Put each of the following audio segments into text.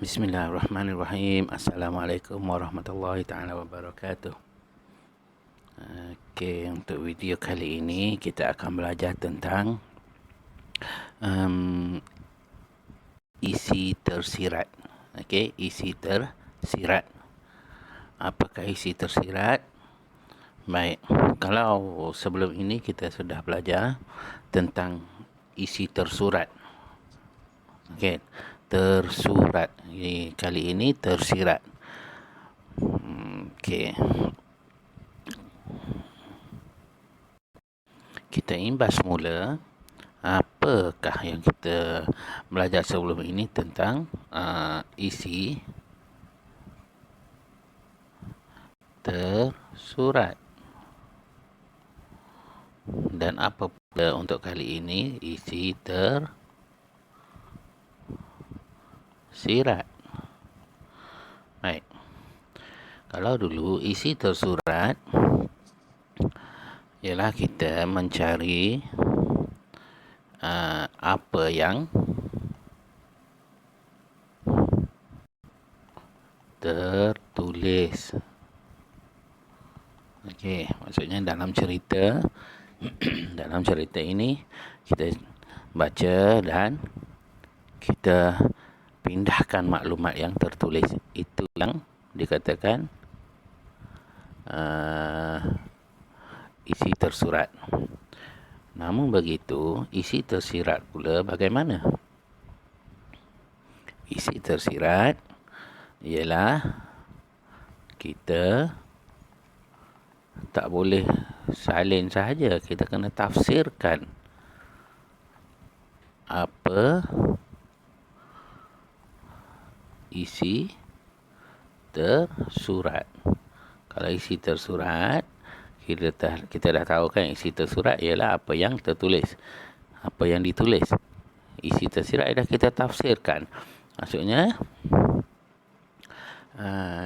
Bismillahirrahmanirrahim. Assalamualaikum warahmatullahi taala wabarakatuh. Okey, untuk video kali ini kita akan belajar tentang isi tersirat. Okey, isi tersirat. Apakah isi tersirat? Baik, kalau sebelum ini kita sudah belajar tentang isi tersurat. Okey, tersurat. Jadi, kali ini tersirat. Okey. Kita imbas mula apakah yang kita belajar sebelum ini tentang isi tersurat. Dan apa pula untuk kali ini isi tersirat. Baik. Kalau dulu isi tersurat ialah kita mencari apa yang tertulis. Okey, maksudnya dalam cerita dalam cerita ini kita baca dan kita pindahkan maklumat yang tertulis. Itu yang dikatakan isi tersurat. Namun begitu, isi tersirat pula bagaimana? Isi tersirat ialah kita tak boleh salin sahaja, kita kena tafsirkan apa isi tersurat. Kalau isi tersurat, kita dah tahu kan isi tersurat ialah apa yang tertulis, apa yang ditulis. Isi tersirat adalah kita tafsirkan. Maksudnya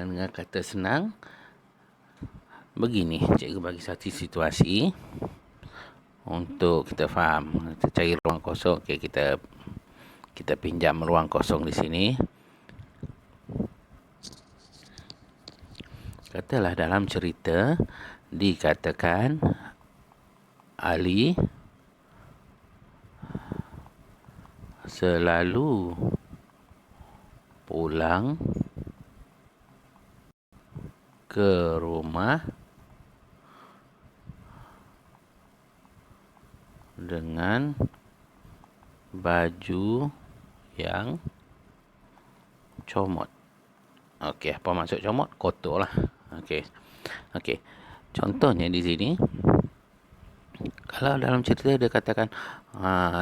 dengan kata senang begini, cikgu bagi satu situasi untuk kita faham. Kita cari ruang kosong. Okay, kita pinjam ruang kosong di sini. Katalah dalam cerita dikatakan Ali selalu pulang ke rumah dengan baju yang comot. Okey, apa maksud comot? Kotor lah. Okey. Contohnya di sini, kalau dalam cerita dia katakan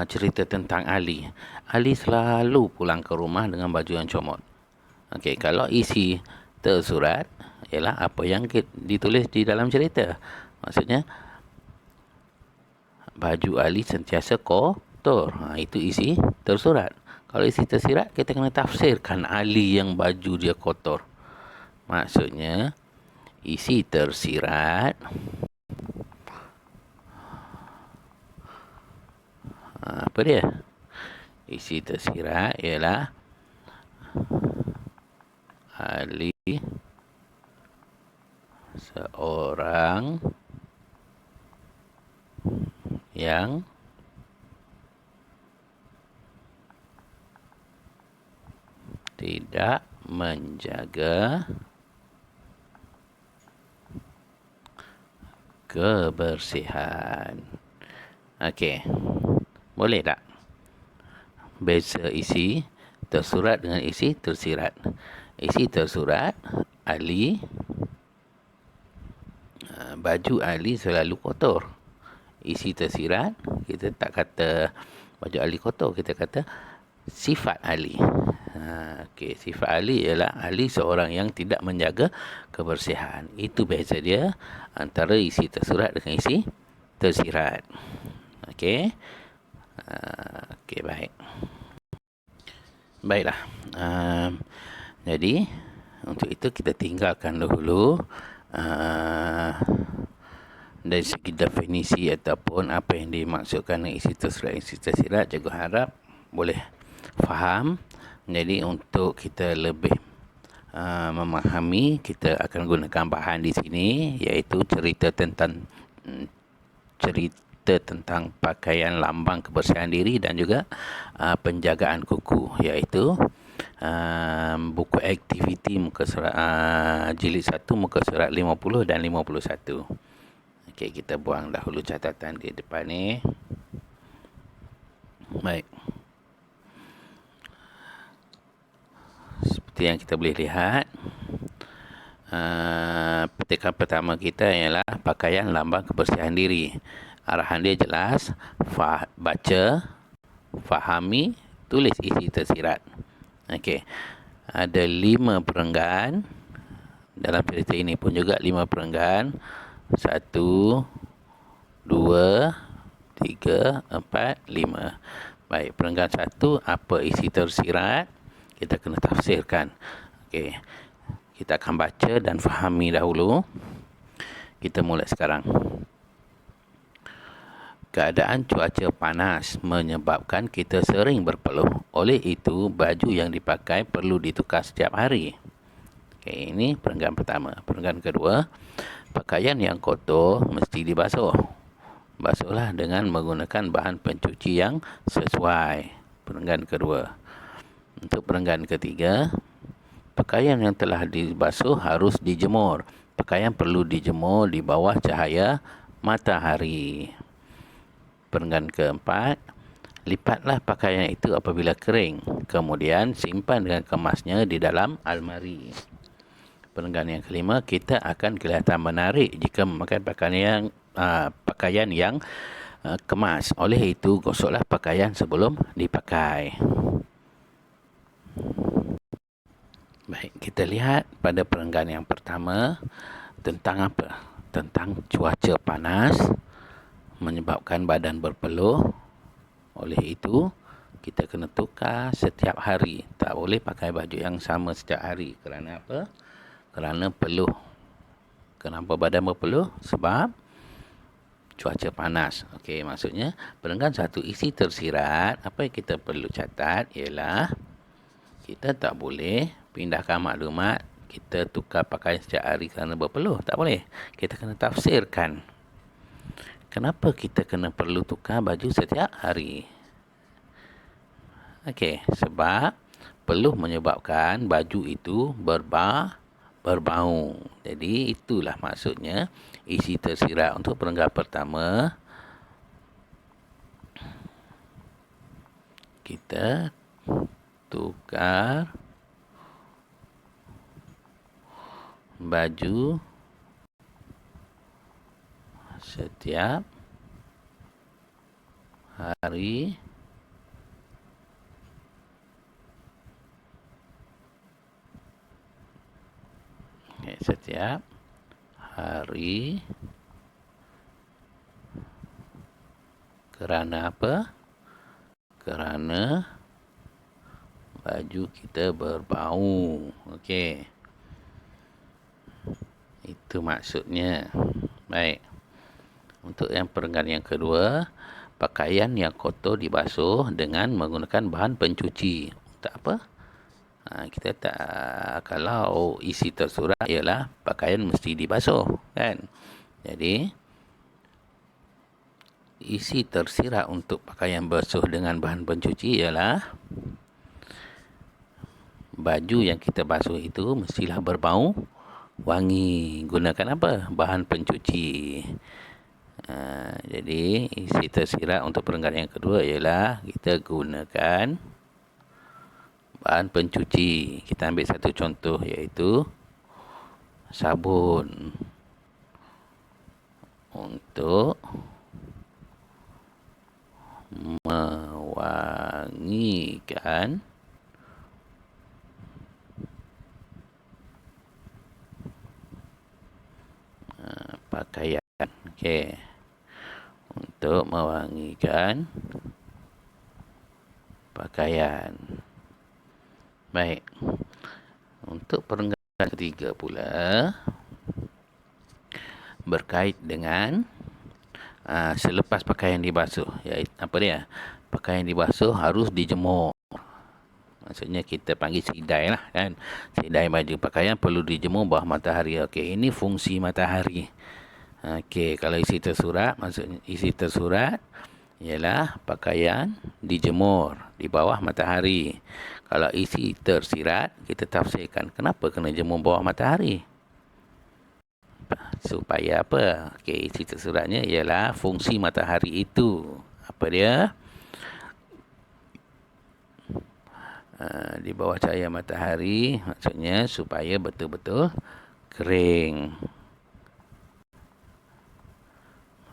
cerita tentang Ali. Ali selalu pulang ke rumah dengan baju yang comot. Okey, kalau isi tersurat ialah apa yang ditulis di dalam cerita. Maksudnya baju Ali sentiasa kotor. Itu isi tersurat. Kalau isi tersirat, kita kena tafsirkan Ali yang baju dia kotor. Maksudnya isi tersirat apa dia? Isi tersirat ialah Ali seorang yang tidak menjaga kebersihan. Okey. Boleh tak? Beza isi tersurat dengan isi tersirat. Isi tersurat, Ali, baju Ali selalu kotor. Isi tersirat, kita tak kata baju Ali kotor, kita kata sifat Ali. Okey, sifat Ali ialah Ali seorang yang tidak menjaga kebersihan. Itu beza dia antara isi tersurat dengan isi tersirat. Okey. Okey, baik. Baiklah. Jadi untuk itu kita tinggalkan dahulu dari segi definisi ataupun apa yang dimaksudkan dengan isi tersirat. Cikgu harap boleh faham Jadi untuk kita lebih memahami, kita akan gunakan bahan di sini, iaitu cerita tentang pakaian lambang kebersihan diri dan juga penjagaan kuku, iaitu buku aktiviti muka surat jilid 1 muka surat 50 dan 51. Okey, kita buang dahulu catatan di depan ni. Baik. Seperti yang kita boleh lihat, petikan pertama kita ialah pakaian lambang kebersihan diri. Arahan dia jelas, baca, fahami, tulis isi tersirat. Okey. Ada 5 perenggan. Dalam cerita ini pun juga 5 perenggan. 1, 2, 3, 4, 5. Baik, perenggan 1, apa isi tersirat? Kita kena tafsirkan. Okey. Kita akan baca dan fahami dahulu. Kita mula sekarang. Keadaan cuaca panas menyebabkan kita sering berpeluh. Oleh itu, baju yang dipakai perlu ditukar setiap hari. Okey, ini perenggan pertama. Perenggan kedua, pakaian yang kotor mesti dibasuh. Basuhlah dengan menggunakan bahan pencuci yang sesuai. Perenggan kedua. Untuk perenggan ketiga, pakaian yang telah dibasuh harus dijemur. Pakaian perlu dijemur di bawah cahaya matahari. Perenggan keempat, lipatlah pakaian itu apabila kering. Kemudian simpan dengan kemasnya di dalam almari. Perenggan yang kelima, kita akan kelihatan menarik jika memakai pakaian yang kemas. Oleh itu, gosoklah pakaian sebelum dipakai. Baik, kita lihat pada perenggan yang pertama tentang apa? Tentang cuaca panas menyebabkan badan berpeluh. Oleh itu, kita kena tukar setiap hari. Tak boleh pakai baju yang sama setiap hari. Kerana apa? Kerana peluh. Kenapa badan berpeluh? Sebab cuaca panas. Okey, maksudnya perenggan 1 isi tersirat. Apa yang kita perlu catat ialah kita tak boleh pindahkan maklumat, kita tukar pakaian setiap hari kerana berpeluh. Tak boleh. Kita kena tafsirkan. Kenapa kita kena perlu tukar baju setiap hari? Okey, sebab peluh menyebabkan baju itu berbau. Jadi itulah maksudnya isi tersirat. Untuk perenggan pertama, kita tukar baju setiap hari kerana apa? Kerana baju kita berbau. Okey. Itu maksudnya. Baik. Untuk yang perenggan yang kedua, pakaian yang kotor dibasuh dengan menggunakan bahan pencuci. Tak apa? Kita tak, kalau isi tersurat ialah pakaian mesti dibasuh, kan? Jadi isi tersirat untuk pakaian basuh dengan bahan pencuci ialah baju yang kita basuh itu mestilah berbau wangi. Gunakan apa? Bahan pencuci. Jadi isi tersirat untuk perenggan yang kedua ialah kita gunakan bahan pencuci. Kita ambil satu contoh, iaitu sabun untuk mewangikan pakaian. Okey. Untuk mewangikan pakaian. Baik. Untuk perenggan ketiga pula, berkait dengan selepas pakaian dibasuh. Apa dia? Pakaian dibasuh harus dijemur. Maksudnya kita panggil sidai lah kan. Sidai baju pakaian perlu dijemur bawah matahari. Okey, ini fungsi matahari. Okey, kalau isi tersurat, maksudnya isi tersurat ialah pakaian dijemur di bawah matahari. Kalau isi tersirat, kita tafsirkan kenapa kena jemur bawah matahari. Supaya apa? Okey, isi tersuratnya ialah fungsi matahari itu. Apa dia? Di bawah cahaya matahari, maksudnya supaya betul-betul kering.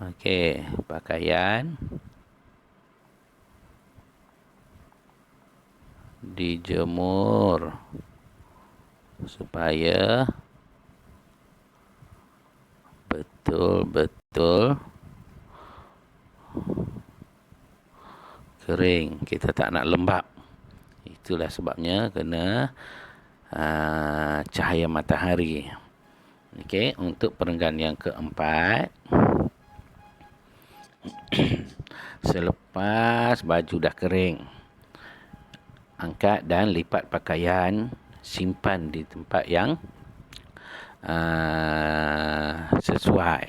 Okey, pakaian dijemur supaya betul-betul kering. Kita tak nak lembab. Itulah sebabnya kena cahaya matahari. Okey, untuk perenggan yang keempat, selepas baju dah kering, angkat dan lipat pakaian, simpan di tempat yang sesuai.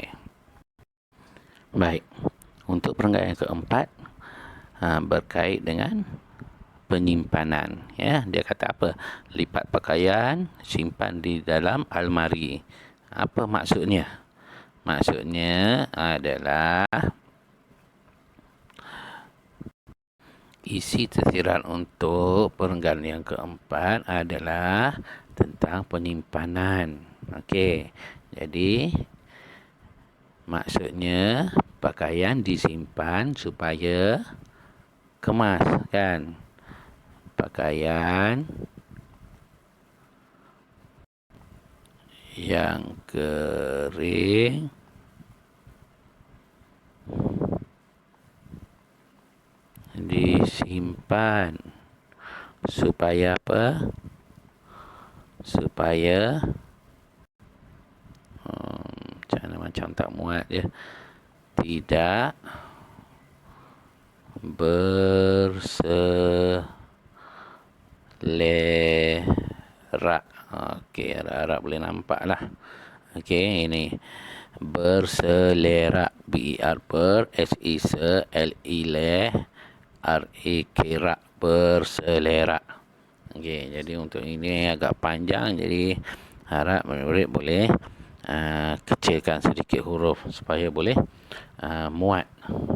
Baik, untuk perenggan yang keempat berkait dengan penyimpanan, ya. Dia kata apa? Lipat pakaian, simpan di dalam almari. Apa maksudnya? Maksudnya adalah isi tersirat untuk perenggan yang keempat adalah tentang penyimpanan. Okey. Jadi maksudnya pakaian disimpan supaya kemas, kan? Pakaian yang kering disimpan supaya apa? Supaya macam tak muat ya. Tidak berselerak. Okey, harap boleh nampak lah. Okey, ini berselerak. B-E-R ber, S-E se, L-E R-E-K rak, berselerak. Okey, jadi untuk ini agak panjang, jadi harap murid boleh kecilkan sedikit huruf supaya boleh muat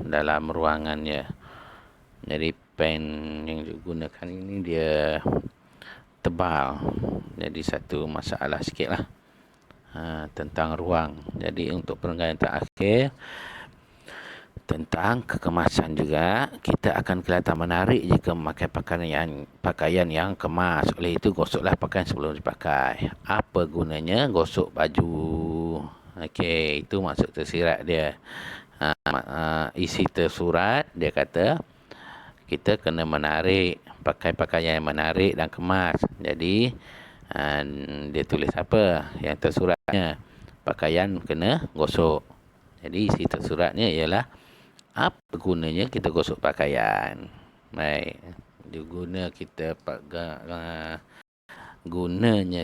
dalam ruangannya. Jadi pen yang digunakan ini dia tebal, jadi satu masalah sikit lah tentang ruang. Jadi untuk perenggan yang terakhir tentang kekemasan juga, kita akan kelihatan menarik jika memakai pakaian yang kemas. Oleh itu, gosoklah pakaian sebelum dipakai. Apa gunanya gosok baju? Okey, itu maksud tersirat dia. Isi tersurat, dia kata kita kena menarik, pakai pakaian yang menarik dan kemas. Jadi, dia tulis apa? Yang tersuratnya, pakaian kena gosok. Jadi, isi tersuratnya ialah apa gunanya kita gosok pakaian. Baik, gunanya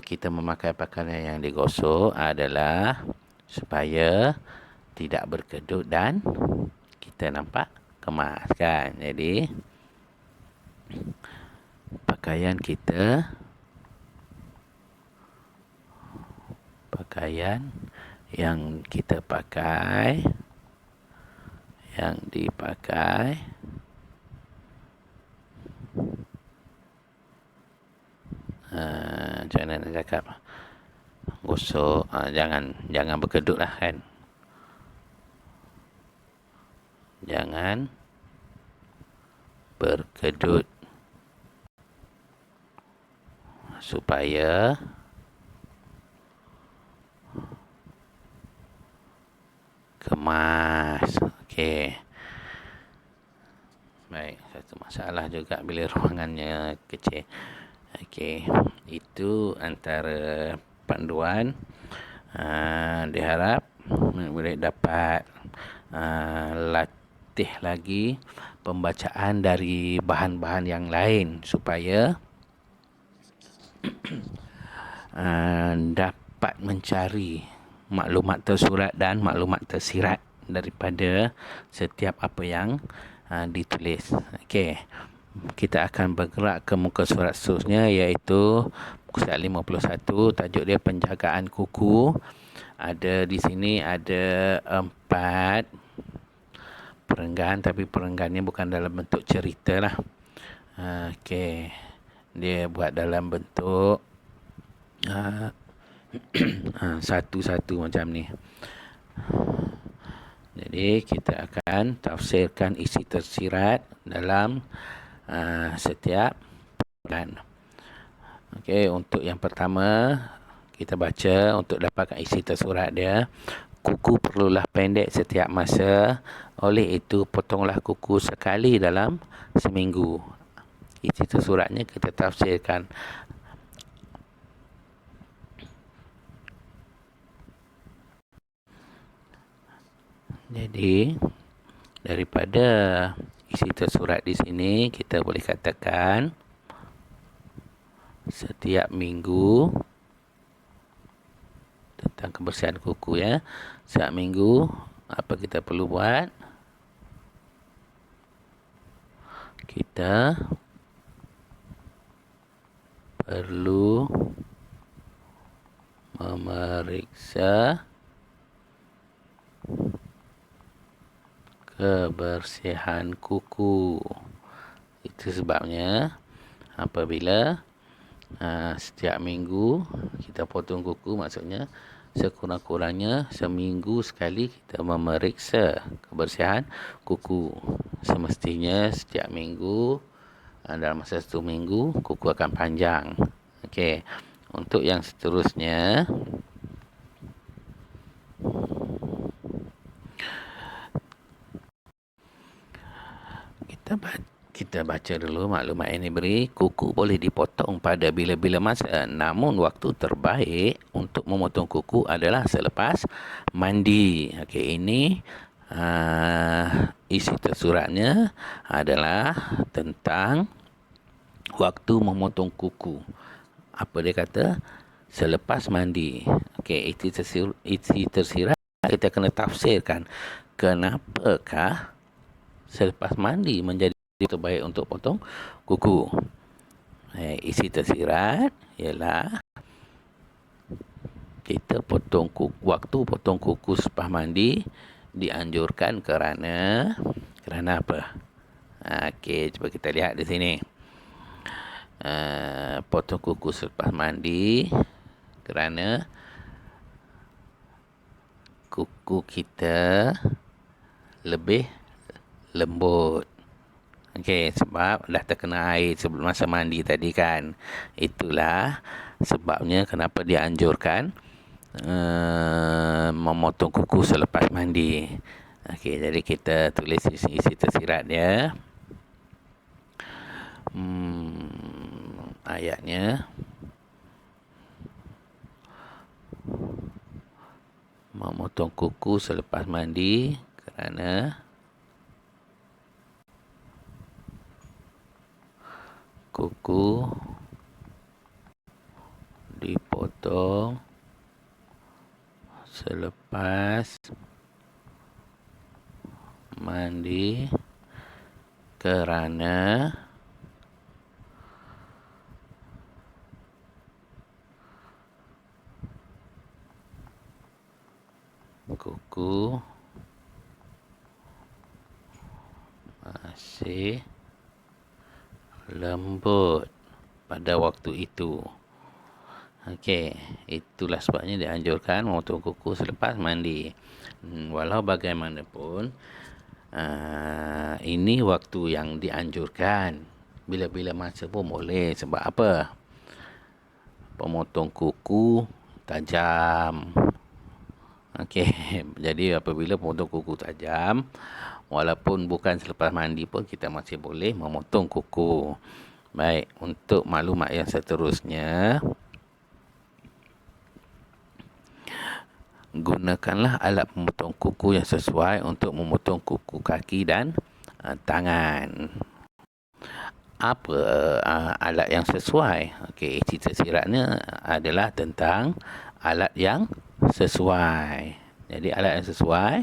kita memakai pakaian yang digosok adalah supaya tidak berkedut dan kita nampak kemas, kan. Jadi pakaian yang kita pakai, yang dipakai macam mana nak cakap, gosok, jangan berkedut lah, kan. Jangan berkedut supaya kemas. Okey. Baik, satu masalah juga bila ruangannya kecil. Okey, itu antara panduan. Diharap boleh dapat latih lagi pembacaan dari bahan-bahan yang lain supaya dapat mencari maklumat tersurat dan maklumat tersirat daripada setiap apa yang ditulis. Okey. Kita akan bergerak ke muka surat seterusnya, iaitu muka surat 51. Tajuk dia penjagaan kuku. Ada di sini ada 4 perenggan, tapi perenggannya bukan dalam bentuk cerita lah. Okey. Dia buat dalam bentuk satu-satu macam ni. Jadi kita akan tafsirkan isi tersirat dalam setiap perenggan. Okey, untuk yang pertama kita baca untuk dapatkan isi tersurat dia. Kuku perlulah pendek setiap masa, oleh itu potonglah kuku sekali dalam seminggu. Isi tersuratnya kita tafsirkan. Jadi daripada isi tersurat di sini kita boleh katakan setiap minggu tentang kebersihan kuku ya. Setiap minggu apa kita perlu buat? Kita perlu memeriksa kebersihan kuku. Itu sebabnya apabila setiap minggu kita potong kuku, maksudnya sekurang-kurangnya seminggu sekali kita memeriksa kebersihan kuku. Semestinya setiap minggu, dalam masa 1 minggu kuku akan panjang. Okey. Untuk yang seterusnya, kita baca dulu maklumat yang diberi. Kuku boleh dipotong pada bila-bila masa, namun waktu terbaik untuk memotong kuku adalah selepas mandi. Okey, ini isi tersuratnya adalah tentang waktu memotong kuku. Apa dia kata? Selepas mandi. Okey, isi tersirat kita kena tafsirkan kenapakah selepas mandi menjadi terbaik untuk potong kuku. Isi tersirat ialah kita potong kuku, waktu potong kuku selepas mandi dianjurkan kerana apa? Okey, cuba kita lihat di sini. Potong kuku selepas mandi kerana kuku kita lebih lembut. Okey, sebab dah terkena air sebelum masa mandi tadi kan. Itulah sebabnya kenapa dianjurkan memotong kuku selepas mandi. Okey, jadi kita tulis isi tersirat dia. Ayatnya memotong kuku selepas mandi kerana kuku dipotong selepas mandi kerana kuku masih lembut pada waktu itu. Okey, itulah sebabnya dianjurkan memotong kuku selepas mandi. Walau bagaimanapun, ini waktu yang dianjurkan. Bila-bila masa pun boleh. Sebab apa? Pemotong kuku tajam. Okey, jadi apabila memotong kuku tajam, walaupun bukan selepas mandi pun kita masih boleh memotong kuku. Baik, untuk maklumat yang seterusnya, gunakanlah alat memotong kuku yang sesuai untuk memotong kuku kaki dan tangan. apa alat yang sesuai. Okey, isi tersiratnya adalah tentang alat yang sesuai. Jadi alat yang sesuai,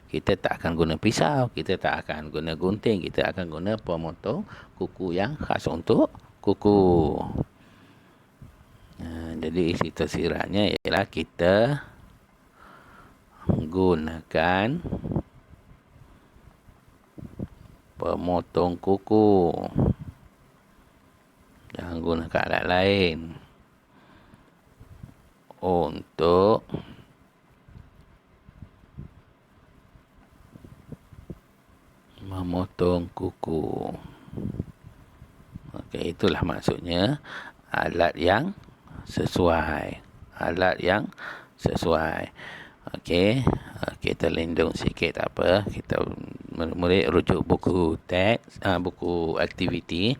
kita tak akan guna pisau, kita tak akan guna gunting, kita akan guna pemotong kuku yang khas untuk kuku. Jadi isi tersiratnya ialah kita gunakan pemotong kuku. Jangan gunakan alat lain untuk memotong kuku. Okey, itulah maksudnya alat yang sesuai. Alat yang sesuai. Okey, kita lindung sikit tak apa. Kita murid rujuk buku teks, buku aktiviti.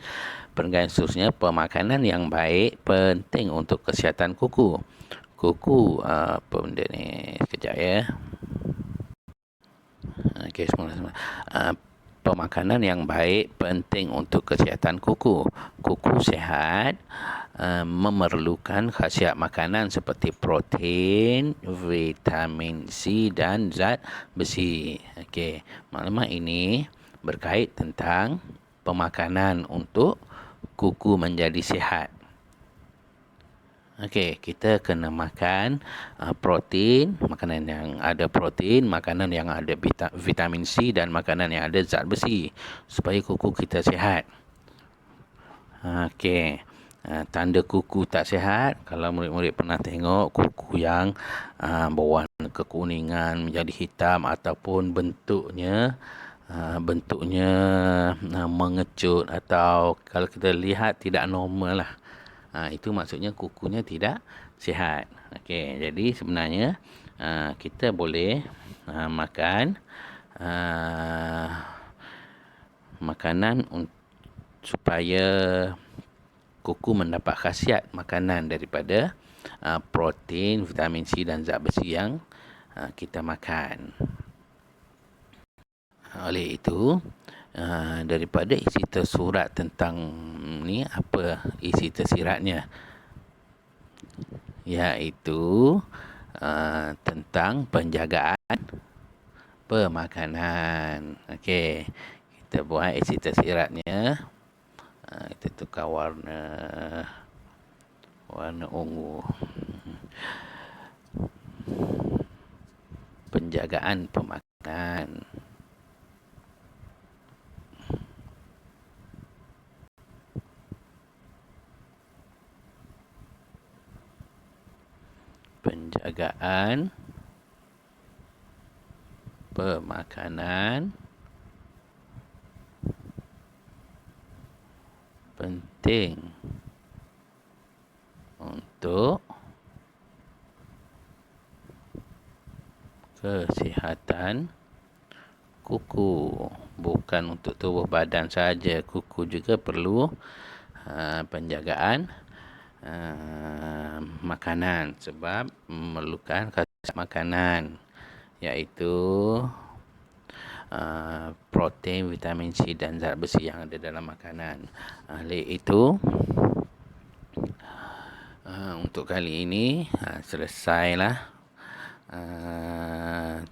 Perenggan seterusnya, pemakanan yang baik penting untuk kesihatan kuku. Kuku, apa benda ni? Sekejap ya. Okey, semula. Pemakanan yang baik penting untuk kesihatan kuku. Kuku sihat memerlukan khasiat makanan seperti protein, vitamin C dan zat besi. Okey, maklumat ini berkait tentang pemakanan untuk kuku menjadi sihat. Okey, kita kena makan protein, makanan yang ada protein, makanan yang ada vitamin C dan makanan yang ada zat besi supaya kuku kita sihat. Okey, tanda kuku tak sihat, kalau murid-murid pernah tengok kuku yang berwarna kekuningan menjadi hitam ataupun bentuknya mengecut atau kalau kita lihat tidak normal lah. Itu maksudnya kukunya tidak sihat. Okey, jadi sebenarnya kita boleh makan makanan supaya kuku mendapat khasiat makanan daripada protein, vitamin C dan zat besi yang kita makan. Oleh itu, daripada isi tersurat tentang ni, apa isi tersiratnya, iaitu tentang penjagaan pemakanan. Okey, kita buat isi tersiratnya. Kita tukar warna ungu. Penjagaan pemakanan. Penjagaan pemakanan penting untuk kesihatan kuku. Bukan untuk tubuh badan saja, kuku juga perlu penjagaan makanan sebab memerlukan khasiat makanan, iaitu protein, vitamin C dan zat besi yang ada dalam makanan. Oleh itu, untuk kali ini selesailah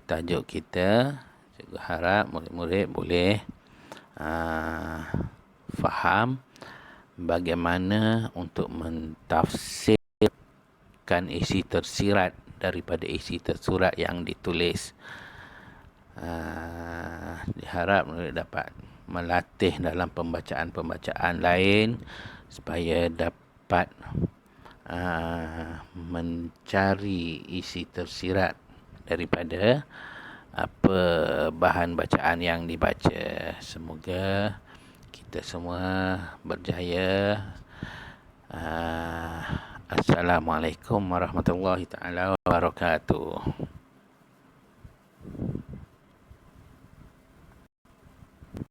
tajuk kita. Cikgu harap murid-murid boleh faham bagaimana untuk mentafsirkan isi tersirat daripada isi tersurat yang ditulis. Diharap murid dapat melatih dalam pembacaan-pembacaan lain supaya dapat mencari isi tersirat daripada apa bahan bacaan yang dibaca. Semoga kita semua berjaya. Assalamualaikum warahmatullahi taala wabarakatuh.